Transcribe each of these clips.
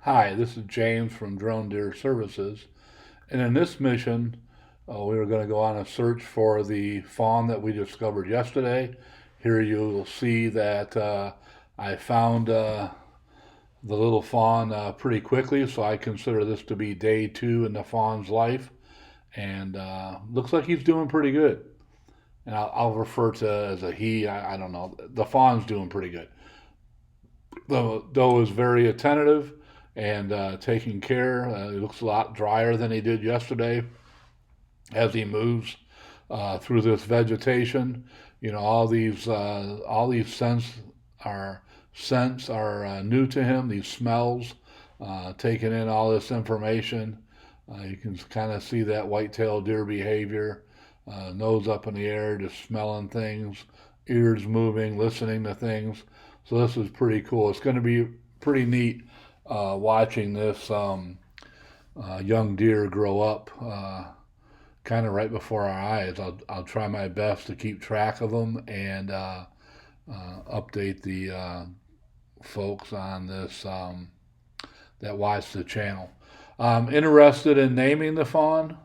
Hi, this is James from Drone Deer Services, and in this mission, we are going to go on a search for the fawn that we discovered yesterday. Here you will see that I found the little fawn pretty quickly, so I consider this to be day two in the fawn's life, and looks like he's doing pretty good. And I'll refer to as a he. I don't know. The fawn's doing pretty good. The doe is very attentive and taking care. He looks a lot drier than he did yesterday as he moves through this vegetation. You know, all these scents are new to him. These smells, taking in all this information. You can kind of see that whitetail deer behavior. Nose up in the air, just smelling things, ears moving, listening to things. So this is pretty cool. It's going to be pretty neat watching this young deer grow up kind of right before our eyes. I'll try my best to keep track of them and update the folks on this that watch the channel. Interested in naming the fawn.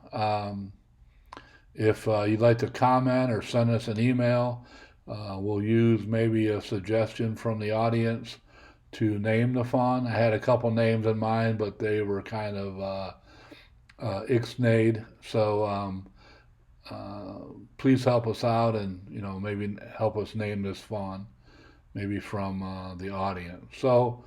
If you'd like to comment or send us an email, we'll use maybe a suggestion from the audience to name the fawn. I had a couple names in mind, but they were kind of ixnayed. So please help us out and maybe help us name this fawn, maybe from the audience. So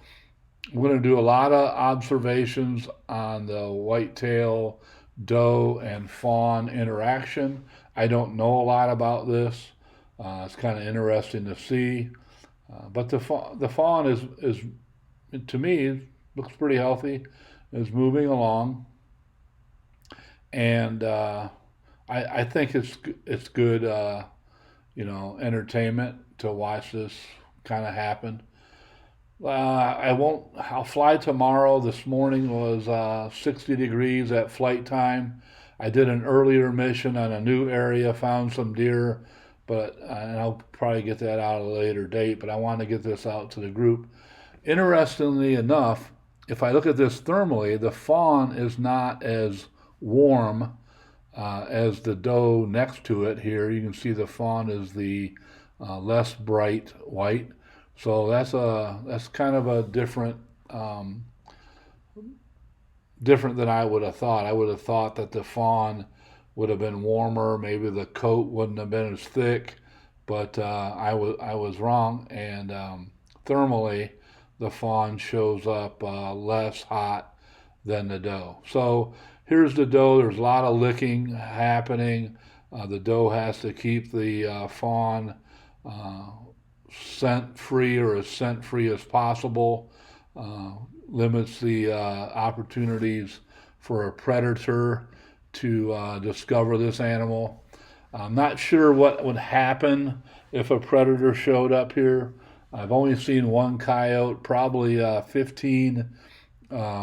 we're going to do a lot of observations on the whitetail doe and fawn interaction. I don't know a lot about this. It's kind of interesting to see. But the fawn is to me looks pretty healthy. Is moving along, and I think it's good entertainment to watch this kind of happen. I won't. I'll fly tomorrow. This morning was 60 degrees at flight time. I did an earlier mission on a new area, found some deer, but and I'll probably get that out at a later date. But I want to get this out to the group. Interestingly enough, if I look at this thermally, the fawn is not as warm as the doe next to it. Here you can see the fawn is the less bright white. So that's kind of a different than I would have thought. I would have thought that the fawn would have been warmer. Maybe the coat wouldn't have been as thick, but I was wrong. And thermally, the fawn shows up less hot than the doe. So here's the doe. There's a lot of licking happening. The doe has to keep the fawn scent free or as scent free as possible. Limits the opportunities for a predator to discover this animal. I'm not sure what would happen if a predator showed up here. I've only seen one coyote, probably 15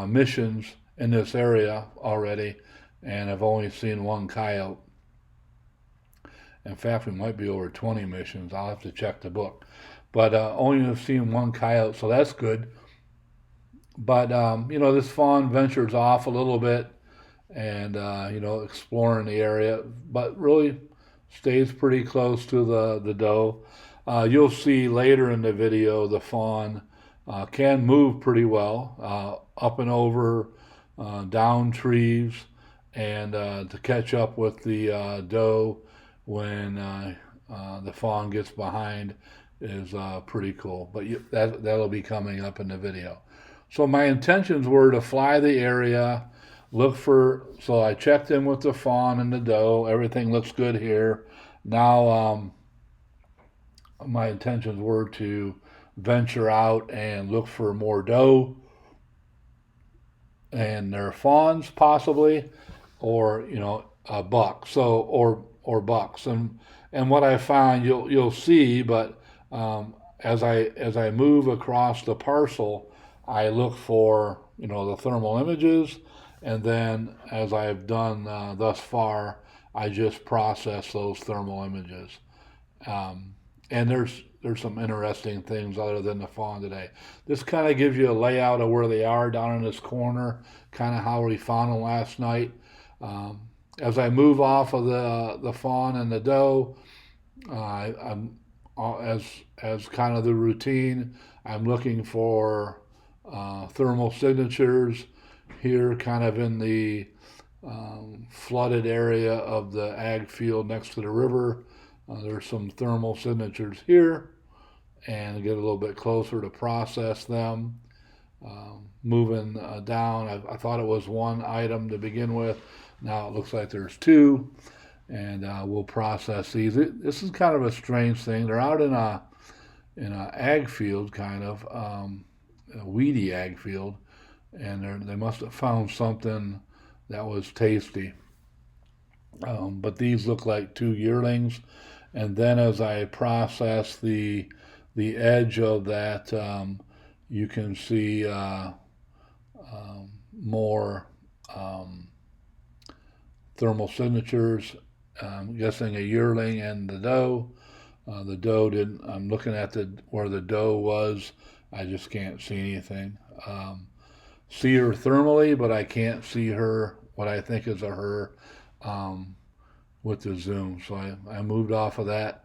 missions in this area already, and I've only seen one coyote. In fact, we might be over 20 missions. I'll have to check the book. But only have seen one coyote, so that's good. But, this fawn ventures off a little bit and, exploring the area, but really stays pretty close to the doe. You'll see later in the video the fawn can move pretty well up and over, down trees, and to catch up with the doe when the fawn gets behind is pretty cool. But that'll be coming up in the video. So my intentions were to fly the area, so I checked in with the fawn and the doe. Everything looks good here. Now my intentions were to venture out and look for more doe and their fawns possibly, or a buck. So or bucks. And what I find you'll see, but as I move across the parcel, I look for the thermal images, and then as I've done thus far, I just process those thermal images. And there's some interesting things other than the fawn today. This kind of gives you a layout of where they are down in this corner, kind of how we found them last night. As I move off of the fawn and the doe, I'm as kind of the routine, I'm looking for thermal signatures here, kind of in the flooded area of the ag field next to the river. There's some thermal signatures here, and get a little bit closer to process them. Moving down, I thought it was one item to begin with. Now it looks like there's two, and we'll process these. This is kind of a strange thing. They're out in a ag field, kind of a weedy ag field, and they must have found something that was tasty. But these look like two yearlings, and then as I process the edge of that, you can see more thermal signatures. I'm guessing a yearling and the doe. The doe didn't. I'm looking at where the doe was. I just can't see anything. See her thermally, but I can't see her. What I think is a her with the zoom. So I moved off of that.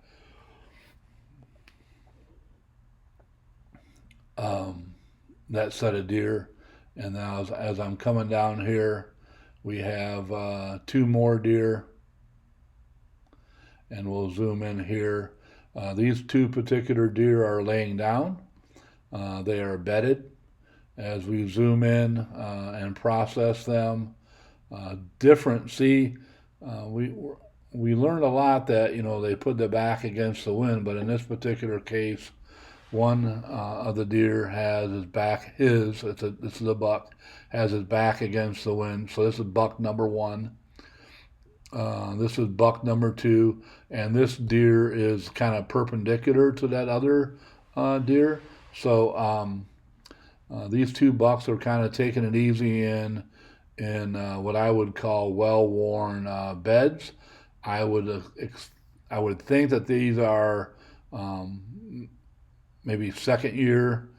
That set of deer, and now as I'm coming down here, we have two more deer, and we'll zoom in here. These two particular deer are laying down. They are bedded. As we zoom in and process them, different. See, we learned a lot that they put the back against the wind, but in this particular case, one of the deer has his back. This is a buck, has his back against the wind. So this is buck number one. This is buck number two, and this deer is kind of perpendicular to that other deer. So these two bucks are kind of taking it easy in what I would call well-worn beds. I would think that these are maybe second year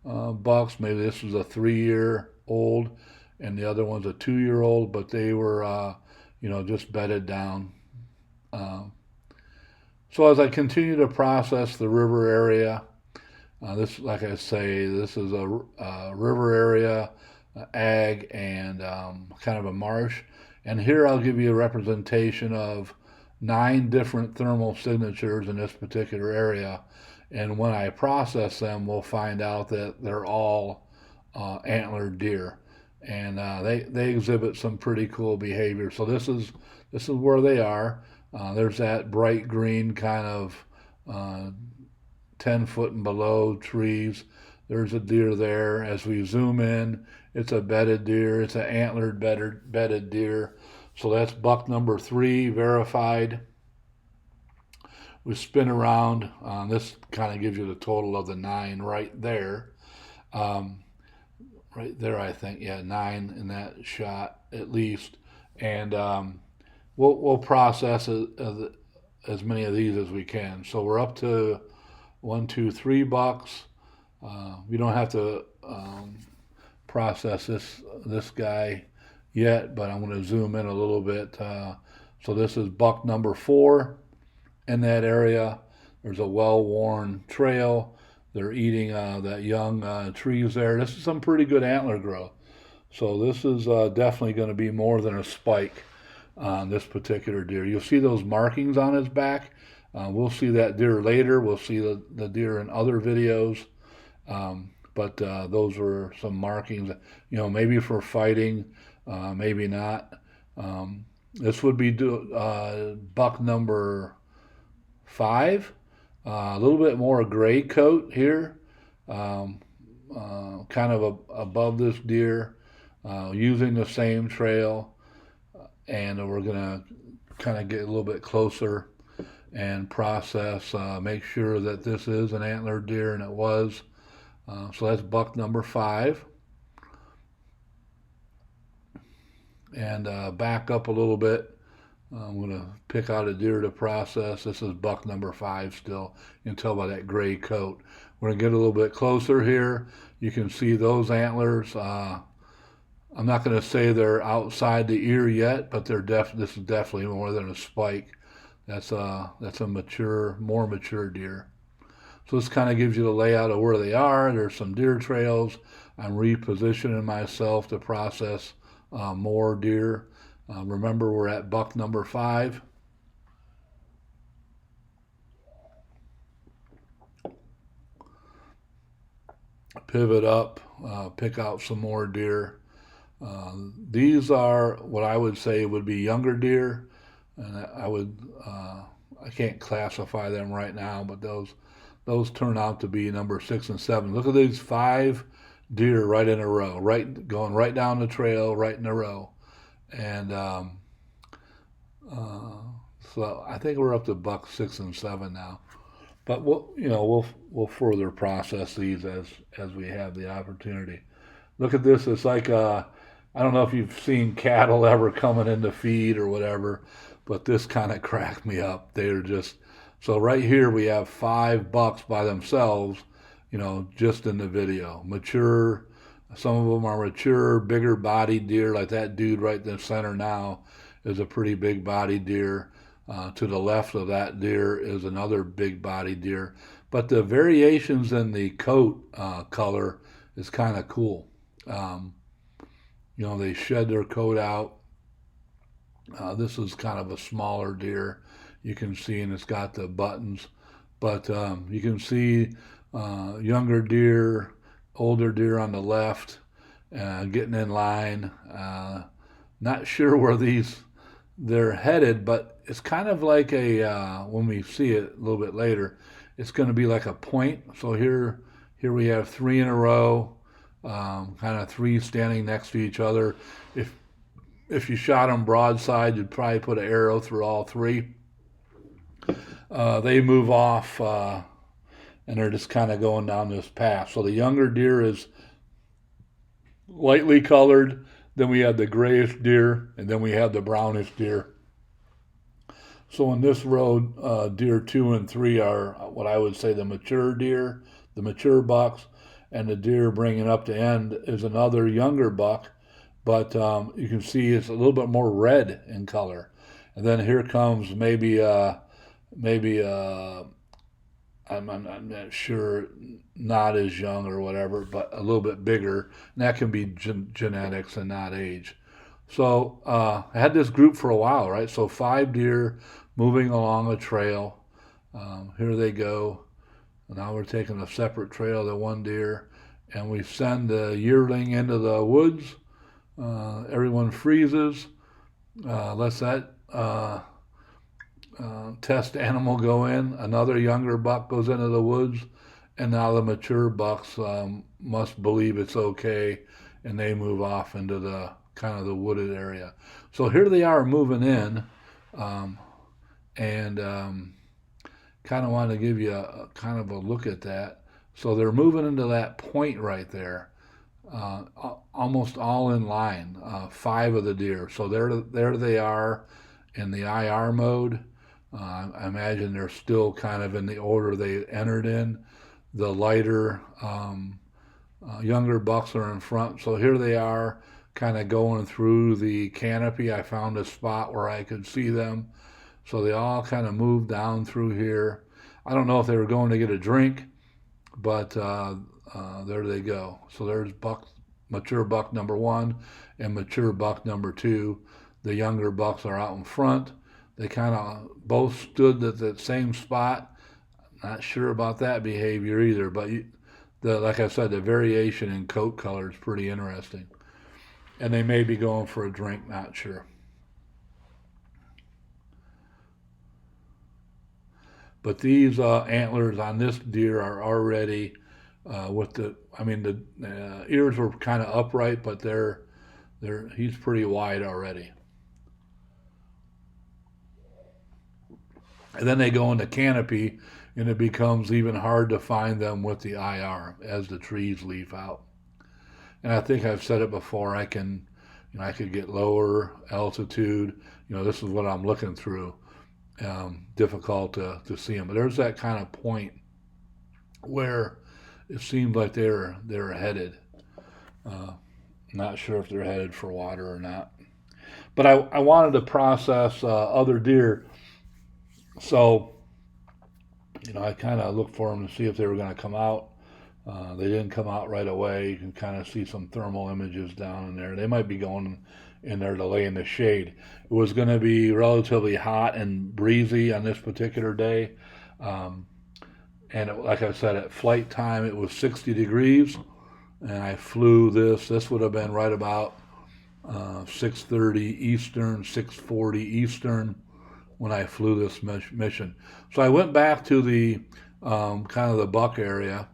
bucks. Maybe this was a 3-year old, and the other one's a 2-year old. But they were just bedded down. So as I continue to process the river area, this, like I say, this is a river area, ag, and kind of a marsh. And here I'll give you a representation of 9 different thermal signatures in this particular area. And when I process them, we'll find out that they're all antlered deer, and they exhibit some pretty cool behavior. So this is where they are. There's that bright green kind of 10 foot and below trees. There's a deer there. As we zoom in, it's a bedded deer. It's an antlered bedded deer. So that's buck number 3 verified. We spin around. This kind of gives you the total of the 9 right there. Right there, I think. Yeah, 9 in that shot at least. And we'll process as many of these as we can. So we're up to 1, 2, 3 bucks. We don't have to process this guy yet, but I'm going to zoom in a little bit. So this is buck number 4. In that area, there's a well-worn trail. They're eating that young trees there. This is some pretty good antler growth. So this is definitely going to be more than a spike on this particular deer. You'll see those markings on his back. We'll see that deer later. We'll see the deer in other videos. But those were some markings, maybe for fighting, maybe not. This would be buck number 5, a little bit more gray coat here, kind of above this deer, using the same trail, and we're gonna kind of get a little bit closer and process, make sure that this is an antlered deer, and it was. So that's buck number 5, and back up a little bit. I'm going to pick out a deer to process. This is buck number 5 still. You can tell by that gray coat. We're going to get a little bit closer here. You can see those antlers. I'm not going to say they're outside the ear yet, but this is definitely more than a spike. That's a more mature deer. So this kind of gives you the layout of where they are. There's some deer trails. I'm repositioning myself to process more deer. Remember, we're at buck number 5. Pivot up, pick out some more deer. These are what I would say would be younger deer, and I can't classify them right now, but those turn out to be number 6 and 7. Look at these 5 deer right in a row, going right down the trail, right in a row. And so I think we're up to buck 6 and 7 now. But we'll further process these as we have the opportunity. Look at this. It's like I don't know if you've seen cattle ever coming into feed or whatever, but this kind of cracked me up. They're just so right here we have 5 bucks by themselves, just in the video. Mature. Some of them are mature, bigger bodied deer, like that dude right in the center now is a pretty big bodied deer. To the left of that deer is another big bodied deer. But the variations in the coat color is kind of cool. They shed their coat out. This is kind of a smaller deer. You can see, and it's got the buttons. But you can see younger deer, older deer on the left, getting in line. Not sure where they're headed, but it's kind of like when we see it a little bit later, it's going to be like a point. So here we have 3 in a row, kind of 3 standing next to each other. If you shot them broadside, you'd probably put an arrow through all 3. They move off, and they're just kind of going down this path. So the younger deer is lightly colored. Then we have the grayish deer, and then we have the brownish deer. So in this row, deer 2 and 3 are what I would say the mature deer, the mature bucks, and the deer bringing up to end is another younger buck, but you can see it's a little bit more red in color. And then here comes maybe I'm not sure, not as young or whatever, but a little bit bigger. And that can be genetics and not age. So I had this group for a while, right? So 5 deer moving along a trail. Here they go. Now we're taking a separate trail, the 1 deer, and we send the yearling into the woods. Everyone freezes. Lets that test animal go in. Another younger buck goes into the woods, and now the mature bucks must believe it's okay, and they move off into the kind of the wooded area. So here they are moving in, and kind of want to give you a kind of a look at that. So they're moving into that point right there, almost all in line, 5 of the deer. So there they are in the IR mode. I imagine they're still kind of in the order they entered in. The lighter, younger bucks are in front. So here they are kind of going through the canopy. I found a spot where I could see them. So they all kind of moved down through here. I don't know if they were going to get a drink, but there they go. So there's mature buck number 1 and mature buck number 2. The younger bucks are out in front. They kind of both stood at that same spot. Not sure about that behavior either, but like I said, the variation in coat color is pretty interesting. And they may be going for a drink, not sure. But these antlers on this deer are already the ears were kind of upright, but he's pretty wide already. And then they go into canopy, and it becomes even hard to find them with the IR as the trees leaf out. And I think I've said it before, I can, I could get lower altitude. This is what I'm looking through. Difficult to see them, but there's that kind of point where it seems like they're headed. Not sure if they're headed for water or not. But I wanted to process other deer, so I kind of looked for them to see if they were going to come out. They didn't come out right away. You can kind of see some thermal images down in there. They might be going in there to lay in the shade. It was going to be relatively hot and breezy on this particular day. Like I said, at flight time, it was 60 degrees. And I flew this. This would have been right about 6:30 Eastern, 6:40 Eastern when I flew this mission. So I went back to the kind of the buck area,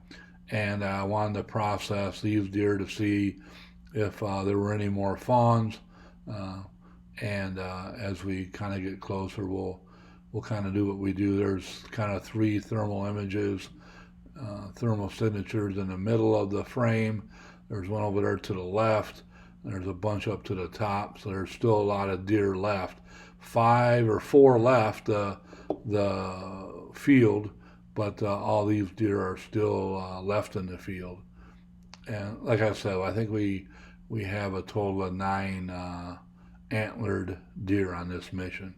and I wanted to process these deer to see if there were any more fawns. As we kind of get closer, we'll kind of do what we do. There's kind of 3 thermal images, thermal signatures in the middle of the frame. There's one over there to the left. There's a bunch up to the top, so there's still a lot of deer left. 5 or 4 left the field, but all these deer are still left in the field. And like I said, I think we have a total of 9 antlered deer on this mission.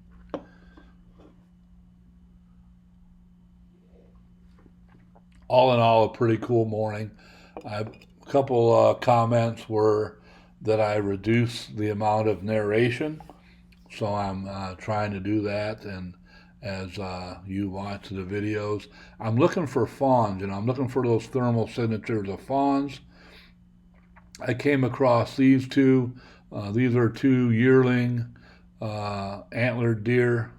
All in all, a pretty cool morning. A couple comments were that I reduced the amount of narration, so I'm trying to do that. And as you watch the videos, I'm looking for fawns, I'm looking for those thermal signatures of fawns. I came across these 2. These are 2 yearling antlered deer.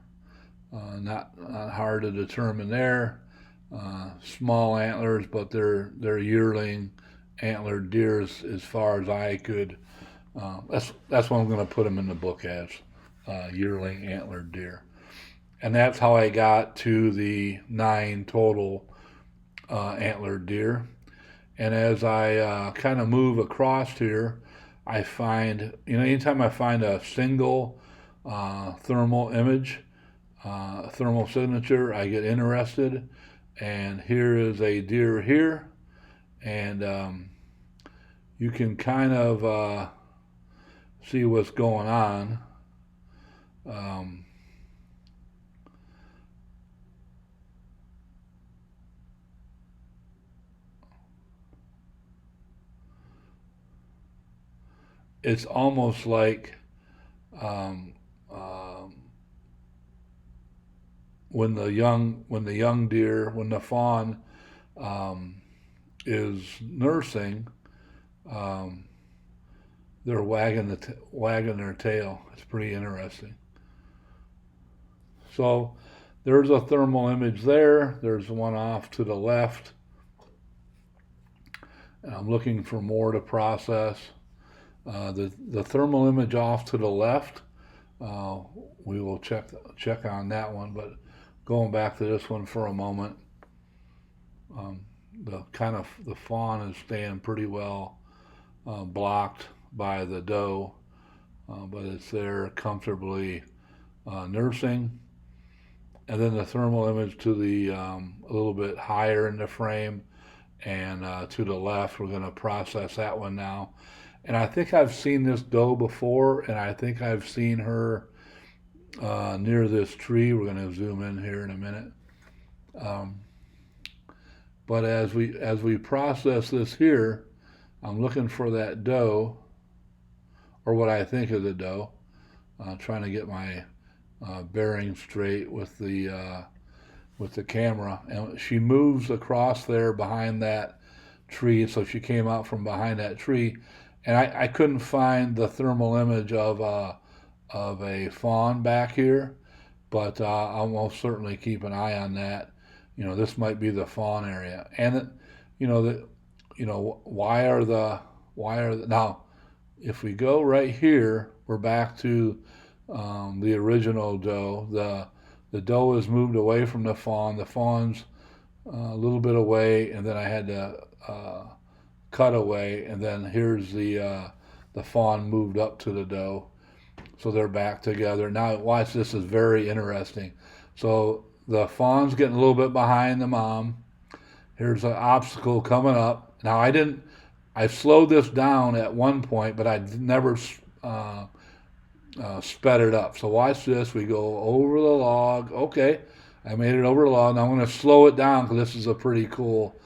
Not hard to determine there. Small antlers, but they're yearling antlered deer as far as I could. That's what I'm going to put them in the book as, yearling antlered deer. And that's how I got to the 9 total antlered deer. And as I kind of move across here, I find, anytime I find a single thermal image, thermal signature, I get interested. And here is a deer here, and you can kind of see what's going on. It's almost like when the fawn is nursing, they're wagging their tail. It's pretty interesting. So there's a thermal image there. There's one off to the left. And I'm looking for more to process. The thermal image off to the left, we will check on that one. But going back to this one for a moment, the fawn is staying pretty well blocked by the doe, but it's there comfortably nursing. And then the thermal image to the a little bit higher in the frame, and to the left, we're going to process that one now. And I think I've seen this doe before, and I think I've seen her near this tree. We're going to zoom in here in a minute. But as we process this here, I'm looking for that doe, or what I think is a doe. Trying to get my bearing straight with the camera, and she moves across there behind that tree. So she came out from behind that tree, and I couldn't find the thermal image of a fawn back here, but I'll most certainly keep an eye on that. This might be the fawn area, and why are the now? If we go right here, we're back to the original doe. The doe has moved away from the fawn. The fawn's a little bit away, and then I had to cut away, and then here's the the fawn moved up to the doe. So they're back together. Now watch, this is very interesting. So the fawn's getting a little bit behind the mom. Here's an obstacle coming up. Now I slowed this down at one point, but I never sped it up. So watch this. We go over the log. Okay, I made it over the log. Now I'm going to slow it down because this is a pretty cool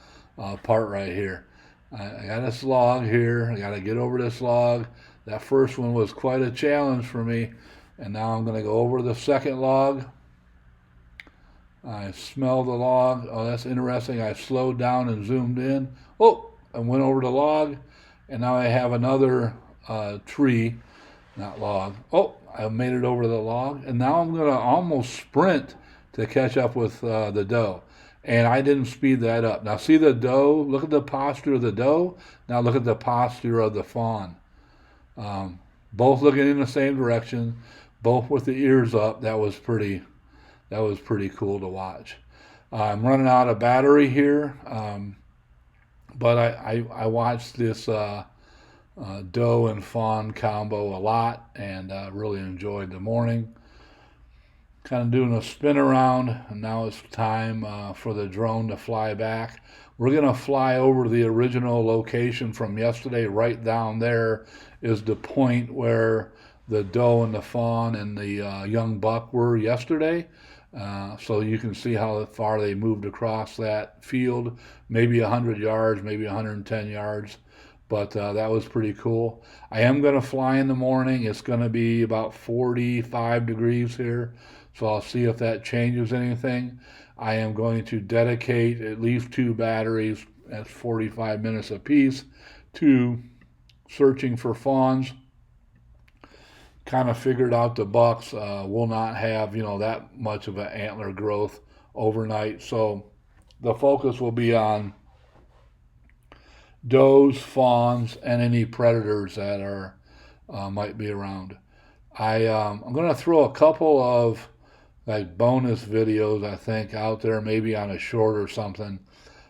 part right here. I got this log here. I got to get over this log. That first one was quite a challenge for me. And now I'm going to go over the second log. I smell the log. Oh, that's interesting. I slowed down and zoomed in. Oh, I went over the log. And now I have another tree, not log. Oh, I made it over the log. And now I'm going to almost sprint to catch up with the doe. And I didn't speed that up. Now see the doe? Look at the posture of the doe. Now look at the posture of the fawn. Both looking in the same direction, both with the ears up. That was pretty cool to watch. I'm running out of battery here, but I watched this doe and fawn combo a lot, and really enjoyed the morning. Kind of doing a spin around, and now it's time for the drone to fly back. We're going to fly over the original location from yesterday. Right down there is the point where the doe and the fawn and the young buck were yesterday. So you can see how far they moved across that field, maybe 100 yards, maybe 110 yards. But that was pretty cool. I am going to fly in the morning. It's going to be about 45 degrees here. So I'll see if that changes anything. I am going to dedicate at least 2 batteries at 45 minutes apiece to searching for fawns. Kind of figured out the bucks will not have, that much of an antler growth overnight. So the focus will be on does, fawns, and any predators that are might be around. I'm going to throw a couple of bonus videos, I think, out there, maybe on a short or something.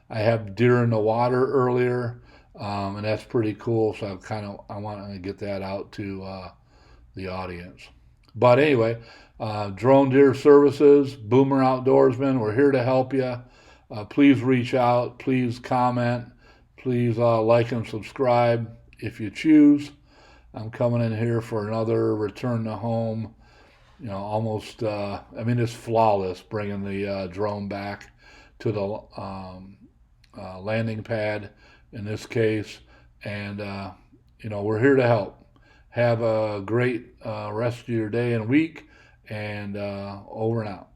I have deer in the water earlier, and that's pretty cool. So I want to get that out to the audience. But anyway, Drone Deer Services, Boomer Outdoorsman, we're here to help you. Please reach out. Please comment. Please like and subscribe if you choose. I'm coming in here for another return to home. Almost, it's flawless bringing the drone back to the landing pad in this case. And, we're here to help. Have a great rest of your day and week, and over and out.